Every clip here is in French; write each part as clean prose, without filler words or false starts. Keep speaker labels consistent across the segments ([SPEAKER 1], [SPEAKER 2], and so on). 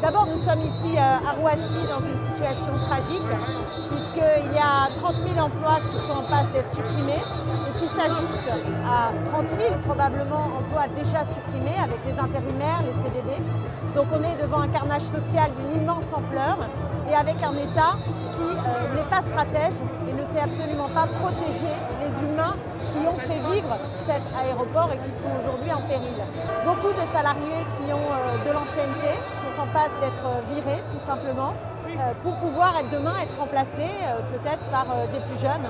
[SPEAKER 1] D'abord, nous sommes ici à Roissy dans une situation tragique, puisqu'il y a 30 000 emplois qui sont en passe d'être supprimés et qui s'ajoutent à 30 000 probablement emplois déjà supprimés avec les intérimaires, les CDD. Donc on est devant un carnage social d'une immense ampleur et avec un État qui n'est pas stratège et ne sait absolument pas protéger les humains qui ont fait vivre cet aéroport et qui sont aujourd'hui en péril. Beaucoup de salariés qui ont de l'ancienneté sont en passe d'être virés tout simplement pour pouvoir demain être remplacés peut-être par des plus jeunes.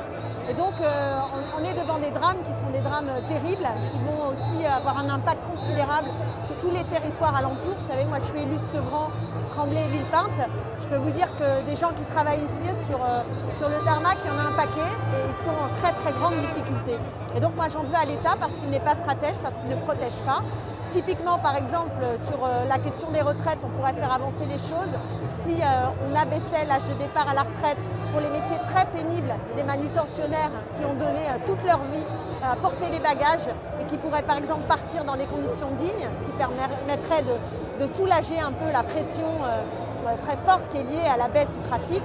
[SPEAKER 1] Et donc on est devant des drames qui sont des drames terribles, qui vont aussi avoir un impact considérable sur tous les territoires alentours. Vous savez, moi je suis élue de Sevran, Tremblay et Villepinte. Je peux vous dire que des gens qui travaillent ici sur le tarmac, il y en a un paquet et ils sont en très très grande difficulté. Et donc moi j'en veux à l'État parce qu'il n'est pas stratège, parce qu'il ne protège pas. Typiquement, par exemple, sur la question des retraites, on pourrait faire avancer les choses si on abaissait l'âge de départ à la retraite pour les métiers très pénibles des manutentionnaires qui ont donné toute leur vie à porter les bagages et qui pourraient par exemple partir dans des conditions dignes, ce qui permettrait de soulager un peu la pression très forte qui est liée à la baisse du trafic.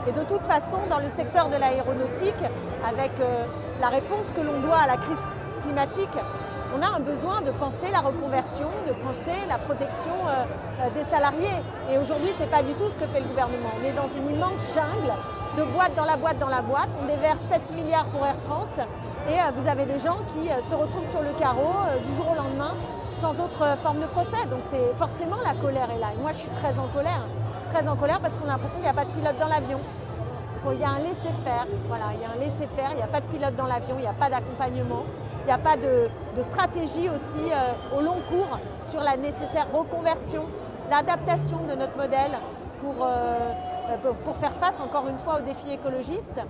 [SPEAKER 1] Et de toute façon, dans le secteur de l'aéronautique, avec la réponse que l'on doit à la crise climatique, on a un besoin de penser la reconversion, de penser la protection des salariés. Et aujourd'hui, ce n'est pas du tout ce que fait le gouvernement. On est dans une immense jungle de boîte dans la boîte dans la boîte. On déverse 7 milliards pour Air France et vous avez des gens qui se retrouvent sur le carreau du jour au lendemain sans autre forme de procès. Donc c'est forcément la colère est là. Et moi, je suis très en colère parce qu'on a l'impression qu'il n'y a pas de pilote dans l'avion. Il y a un laisser-faire, voilà, il y a un laisser-faire, il n'y a pas de pilote dans l'avion, il n'y a pas d'accompagnement, il n'y a pas de stratégie aussi au long cours sur la nécessaire reconversion, l'adaptation de notre modèle pour faire face encore une fois aux défis écologistes.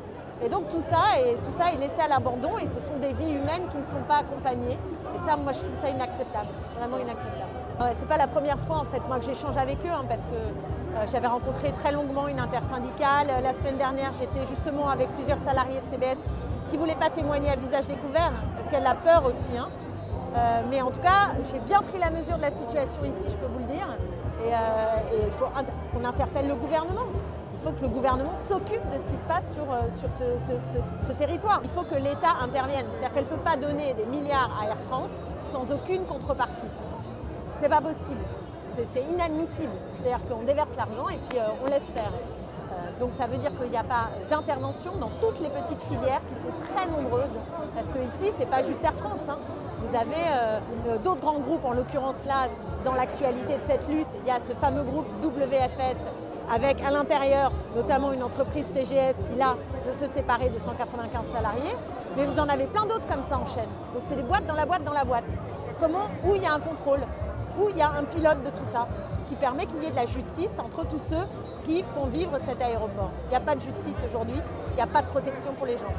[SPEAKER 1] Et donc tout ça est laissé à l'abandon et ce sont des vies humaines qui ne sont pas accompagnées. Et ça, moi je trouve ça inacceptable, vraiment inacceptable. C'est pas la première fois en fait moi que j'échange avec eux parce que j'avais rencontré très longuement une intersyndicale. La semaine dernière, j'étais justement avec plusieurs salariés de CBS qui ne voulaient pas témoigner à visage découvert parce qu'elle a peur aussi. Mais en tout cas, j'ai bien pris la mesure de la situation ici, je peux vous le dire. Et il faut qu'on interpelle le gouvernement. Il faut que le gouvernement s'occupe de ce qui se passe sur ce territoire. Il faut que l'État intervienne. C'est-à-dire qu'elle ne peut pas donner des milliards à Air France sans aucune contrepartie. Ce n'est pas possible. C'est inadmissible. C'est-à-dire qu'on déverse l'argent et puis on laisse faire. Donc ça veut dire qu'il n'y a pas d'intervention dans toutes les petites filières qui sont très nombreuses. Parce que ici, ce n'est pas juste Air France. Vous avez d'autres grands groupes, en l'occurrence là, dans l'actualité de cette lutte, il y a ce fameux groupe WFS avec à l'intérieur notamment une entreprise CGS qui là veut se séparer de 195 salariés. Mais vous en avez plein d'autres comme ça en chaîne. Donc c'est des boîtes dans la boîte dans la boîte. Où il y a un contrôle, où il y a un pilote de tout ça, qui permet qu'il y ait de la justice entre tous ceux qui font vivre cet aéroport. Il n'y a pas de justice aujourd'hui, il n'y a pas de protection pour les gens.